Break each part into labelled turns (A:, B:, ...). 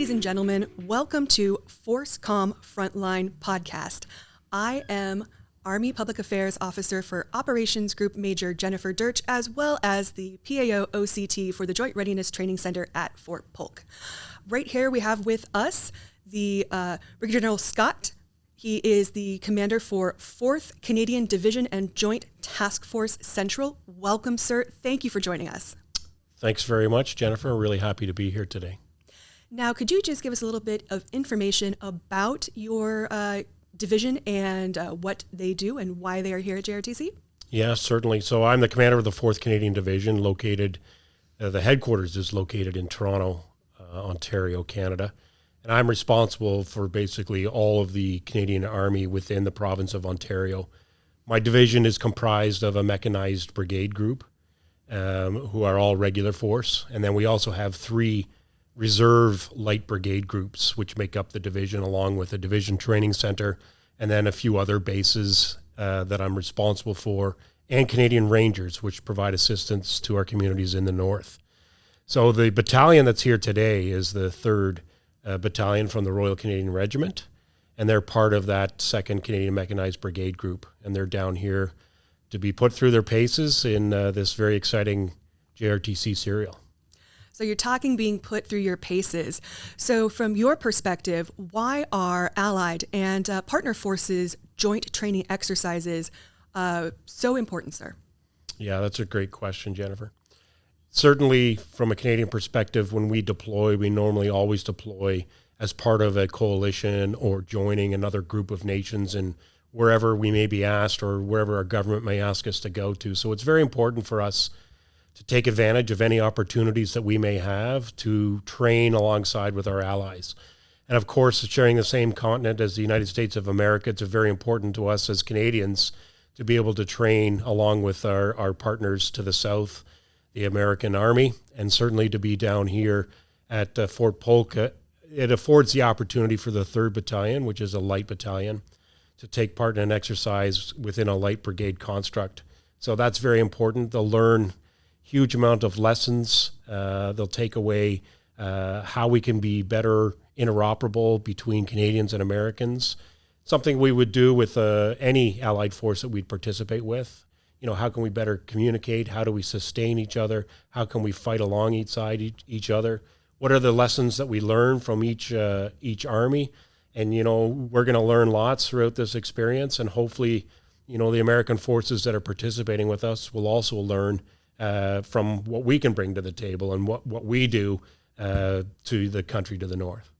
A: Ladies and gentlemen, welcome to ForceCom Frontline podcast. I am Army Public Affairs Officer for Operations Group Major Jennifer Dyrcz, as well as the PAO OCT for the Joint Readiness Training Center at Fort Polk. Right here we have with us the Brigadier General Scott. He is the commander for 4th Canadian Division and Joint Task Force Central. Welcome, sir. Thank you for joining us.
B: Thanks very much, Jennifer. I'm really happy to be here today.
A: Now, could you just give us a little bit of information about your division and what they do and why they are here at JRTC?
B: Yeah, certainly. So I'm the commander of the 4th Canadian Division, located, the headquarters is located in Toronto, Ontario, Canada. And I'm responsible for basically all of the Canadian Army within the province of Ontario. My division is comprised of a mechanized brigade group, who are all regular force. And then we also have 3 reserve light brigade groups, which make up the division, along with a division training center, and then a few other bases that I'm responsible for, and Canadian Rangers, which provide assistance to our communities in the north. So the battalion that's here today is the 3rd Battalion from the Royal Canadian Regiment, and they're part of that 2nd Canadian Mechanized Brigade Group, and they're down here to be put through their paces in this very exciting JRTC serial.
A: So you're talking being put through your paces. So from your perspective, why are allied and partner forces joint training exercises so important, sir?
B: Yeah, that's a great question, Jennifer. Certainly from a Canadian perspective, when we deploy, we normally always deploy as part of a coalition or joining another group of nations in wherever we may be asked or wherever our government may ask us to go to. So it's very important for us to take advantage of any opportunities that we may have to train alongside with our allies. And of course, sharing the same continent as the United States of America, it's very important to us as Canadians to be able to train along with our partners to the south, the American Army, and certainly to be down here at Fort Polk. It affords the opportunity for the 3rd Battalion, which is a light battalion, to take part in an exercise within a light brigade construct. So that's very important. They'll learn huge amount of lessons. They'll take away how we can be better interoperable between Canadians and Americans. Something we would do with any allied force that we'd participate with. You know, how can we better communicate? How do we sustain each other? How can we fight along each other? What are the lessons that we learn from each army? And, you know, we're going to learn lots throughout this experience. And hopefully, you know, the American forces that are participating with us will also learn from what we can bring to the table and what we do to the country to the north.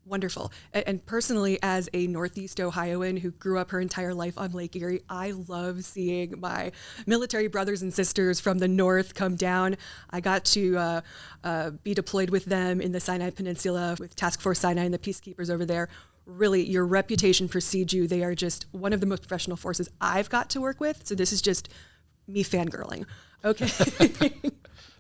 A: Wonderful. And personally, as a Northeast Ohioan who grew up her entire life on Lake Erie, I love seeing my military brothers and sisters from the north come down. I got to be deployed with them in the Sinai Peninsula with Task Force Sinai and the peacekeepers over there. Really, your reputation precedes you. They are just one of the most professional forces I've got to work with. So this is just me fangirling. Okay.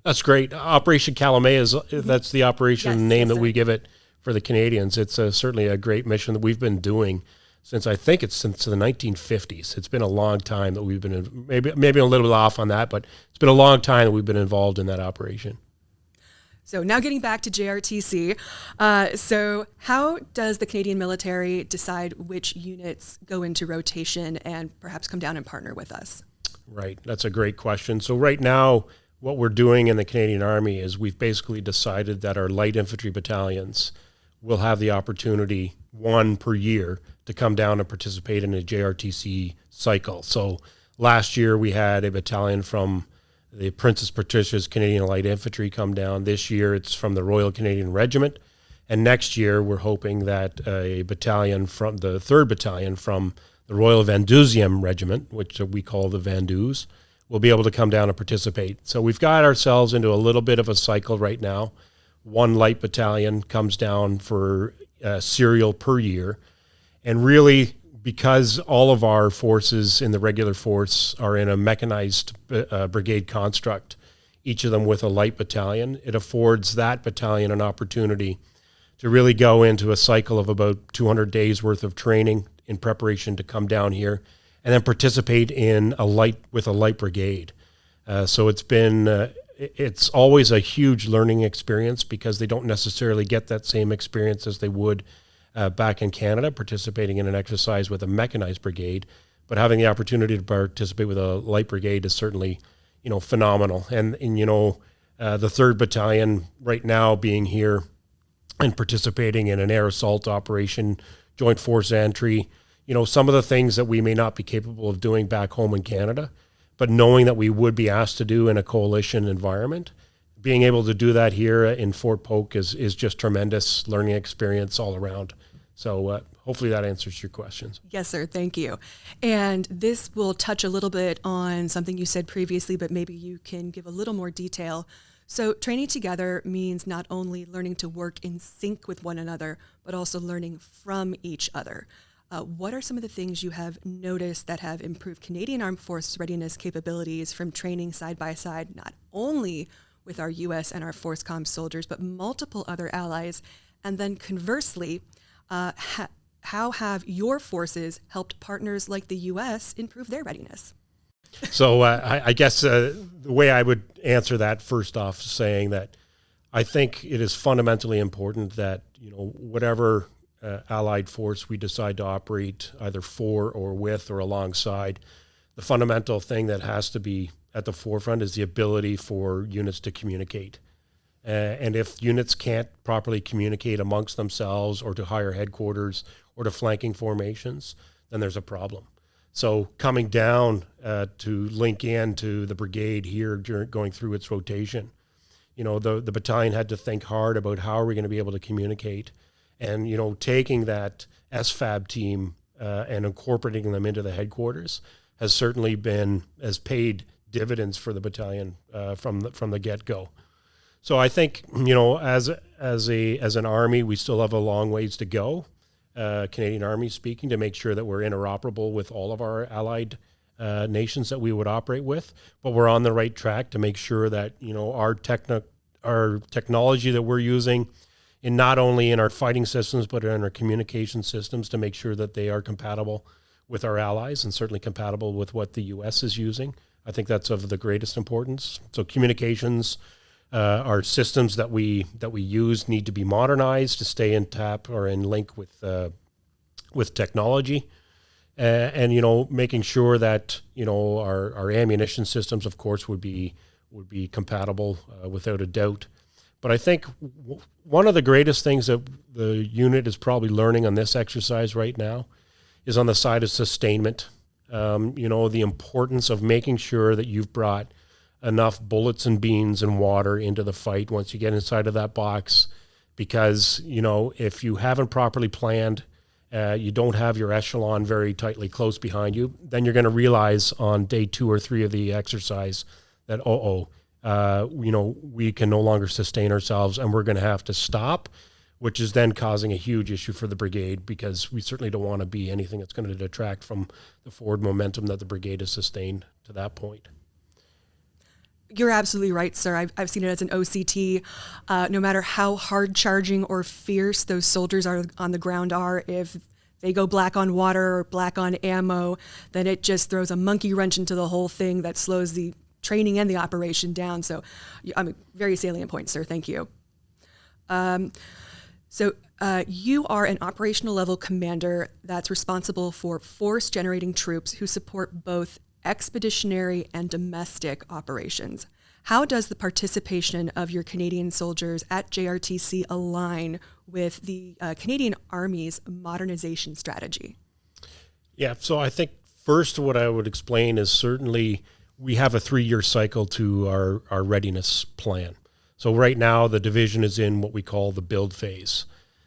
B: That's great. Operation Calumet that's the operation name that we give it for the Canadians. It's certainly a great mission that we've been doing since the 1950s. It's been a long time that we've been maybe a little bit off on that, but it's been a long time that we've been involved in that operation.
A: So now getting back to JRTC, so how does the Canadian military decide which units go into rotation and perhaps come down and partner with us?
B: Right. That's a great question. So right now, what we're doing in the Canadian Army is we've basically decided that our light infantry battalions will have the opportunity, 1 per year, to come down and participate in a JRTC cycle. So last year we had a battalion from the Princess Patricia's Canadian Light Infantry come down. This year it's from the Royal Canadian Regiment. And next year we're hoping that a battalion from the 3rd Battalion from the Royal Vandusium Regiment, which we call the Vandus, will be able to come down and participate. So we've got ourselves into a little bit of a cycle right now. 1 light battalion comes down for a serial per year. And really, because all of our forces in the regular force are in a mechanized brigade construct, each of them with a light battalion, it affords that battalion an opportunity to really go into a cycle of about 200 days worth of training in preparation to come down here and then participate in a light brigade. So it's been it's always a huge learning experience because they don't necessarily get that same experience as they would back in Canada, participating in an exercise with a mechanized brigade. But having the opportunity to participate with a light brigade is certainly, phenomenal. And the 3rd Battalion right now being here and participating in an air assault operation, joint force entry, some of the things that we may not be capable of doing back home in Canada, but knowing that we would be asked to do in a coalition environment, being able to do that here in Fort Polk is just tremendous learning experience all around. So hopefully that answers your questions.
A: Yes, sir. Thank you. And this will touch a little bit on something you said previously, but maybe you can give a little more detail. So training together means not only learning to work in sync with one another, but also learning from each other. What are some of the things you have noticed that have improved Canadian Armed Forces readiness capabilities from training side by side, not only with our U.S. and our FORSCOM soldiers, but multiple other allies? And then conversely, how have your forces helped partners like the U.S. improve their readiness?
B: So I guess the way I would answer that, first off, saying that I think it is fundamentally important that, whatever allied force we decide to operate either for or with or alongside, the fundamental thing that has to be at the forefront is the ability for units to communicate. And if units can't properly communicate amongst themselves or to higher headquarters or to flanking formations, then there's a problem. So coming down to link in to the brigade here going through its rotation, the battalion had to think hard about how are we going to be able to communicate. And, taking that SFAB team and incorporating them into the headquarters has paid dividends for the battalion from the get-go. So I think, as an Army, we still have a long ways to go, Canadian Army speaking, to make sure that we're interoperable with all of our allied nations that we would operate with. But we're on the right track to make sure that, our technology that we're using, in not only in our fighting systems, but in our communication systems, to make sure that they are compatible with our allies and certainly compatible with what the U.S. is using. I think that's of the greatest importance. So communications, our systems that we use need to be modernized to stay in tap or in link with technology, and making sure that our ammunition systems, of course, would be compatible without a doubt. But I think one of the greatest things that the unit is probably learning on this exercise right now is on the side of sustainment. The importance of making sure that you've brought enough bullets and beans and water into the fight once you get inside of that box, because, if you haven't properly planned, you don't have your echelon very tightly close behind you, then you're going to realize on day 2 or 3 of the exercise that, we can no longer sustain ourselves and we're going to have to stop, which is then causing a huge issue for the brigade, because we certainly don't want to be anything that's going to detract from the forward momentum that the brigade has sustained to that point.
A: You're absolutely right, sir. I've seen it as an OCT. No matter how hard charging or fierce those soldiers are on the ground are, if they go black on water or black on ammo, then it just throws a monkey wrench into the whole thing that slows the training and the operation down. So very salient point, sir. Thank you. So you are an operational level commander that's responsible for force generating troops who support both expeditionary and domestic operations. How does the participation of your Canadian soldiers at JRTC align with the Canadian Army's modernization strategy?
B: Yeah, so I think first what I would explain is certainly we have a 3-year cycle to our readiness plan. So right now the division is in what we call the build phase.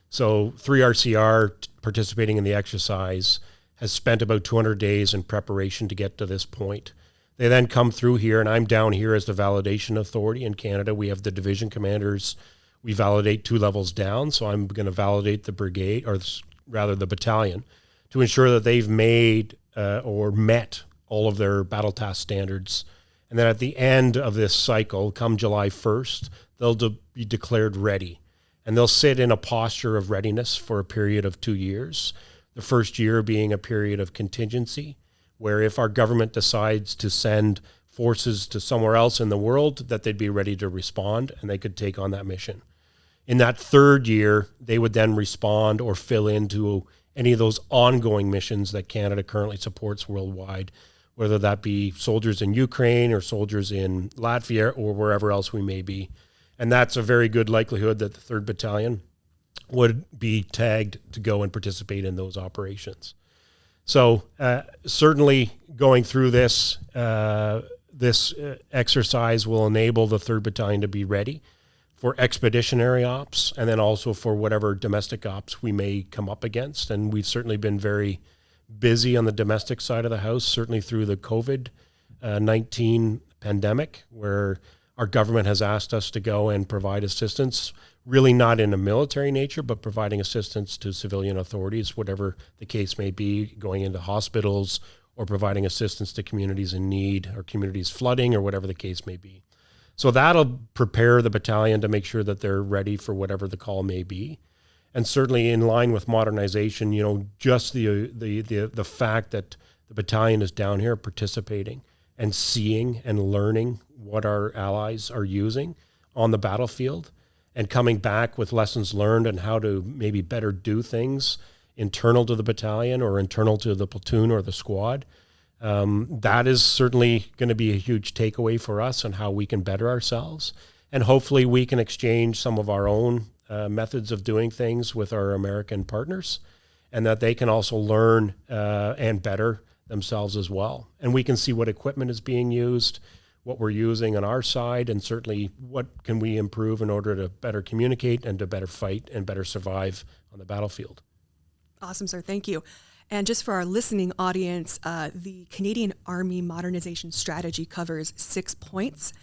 B: So 3RCR participating in the exercise has spent about 200 days in preparation to get to this point. They then come through here, and I'm down here as the validation authority in Canada. We have the division commanders. We validate 2 levels down, so I'm going to validate the brigade, or rather the battalion, to ensure that they've made or met all of their battle task standards. And then at the end of this cycle, come July 1st, they'll be declared ready. And they'll sit in a posture of readiness for a period of 2 years. The first year being a period of contingency, where if our government decides to send forces to somewhere else in the world, that they'd be ready to respond and they could take on that mission. In that third year, they would then respond or fill into any of those ongoing missions that Canada currently supports worldwide, whether that be soldiers in Ukraine or soldiers in Latvia or wherever else we may be. And that's a very good likelihood that the 3rd Battalion would be tagged to go and participate in those operations. So certainly going through this exercise will enable the 3rd Battalion to be ready for expeditionary ops, and then also for whatever domestic ops we may come up against. And we've certainly been very busy on the domestic side of the house, certainly through the COVID-19 pandemic, where our government has asked us to go and provide assistance, really not in a military nature, but providing assistance to civilian authorities, whatever the case may be, going into hospitals or providing assistance to communities in need or communities flooding or whatever the case may be. So that'll prepare the battalion to make sure that they're ready for whatever the call may be. And certainly in line with modernization, just the fact that the battalion is down here participating and seeing and learning what our allies are using on the battlefield and coming back with lessons learned and how to maybe better do things internal to the battalion or internal to the platoon or the squad. That is certainly going to be a huge takeaway for us on how we can better ourselves. And hopefully we can exchange some of our own methods of doing things with our American partners, and that they can also learn and better themselves as well. And we can see what equipment is being used, what we're using on our side, and certainly what can we improve in order to better communicate and to better fight and better survive on the battlefield.
A: Awesome, sir. Thank you. And just for our listening audience, the Canadian Army Modernization Strategy covers 6 points: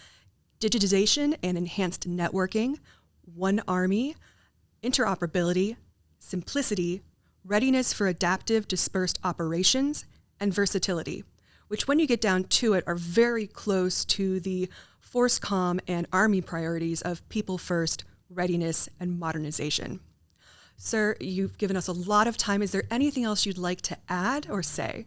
A: digitization and enhanced networking, One Army, interoperability, simplicity, readiness for adaptive dispersed operations, and versatility, which when you get down to it are very close to the FORSCOM and Army priorities of people first, readiness, and modernization. Sir, you've given us a lot of time. Is there anything else you'd like to add or say?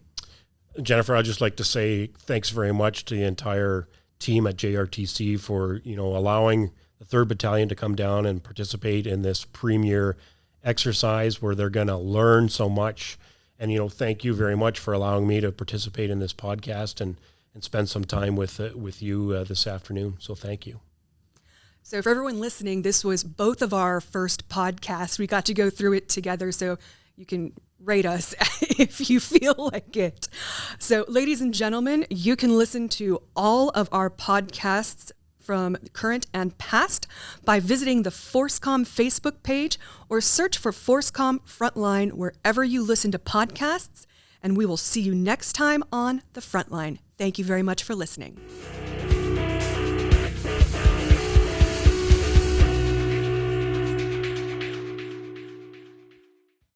B: Jennifer, I'd just like to say thanks very much to the entire team at JRTC for, allowing the 3rd Battalion to come down and participate in this premier exercise where they're going to learn so much. And, thank you very much for allowing me to participate in this podcast and spend some time with you this afternoon. So thank you.
A: So for everyone listening, this was both of our first podcasts. We got to go through it together, so you can rate us if you feel like it. So ladies and gentlemen, you can listen to all of our podcasts from current and past by visiting the FORSCOM Facebook page or search for FORSCOM Frontline wherever you listen to podcasts. And we will see you next time on The Frontline. Thank you very much for listening.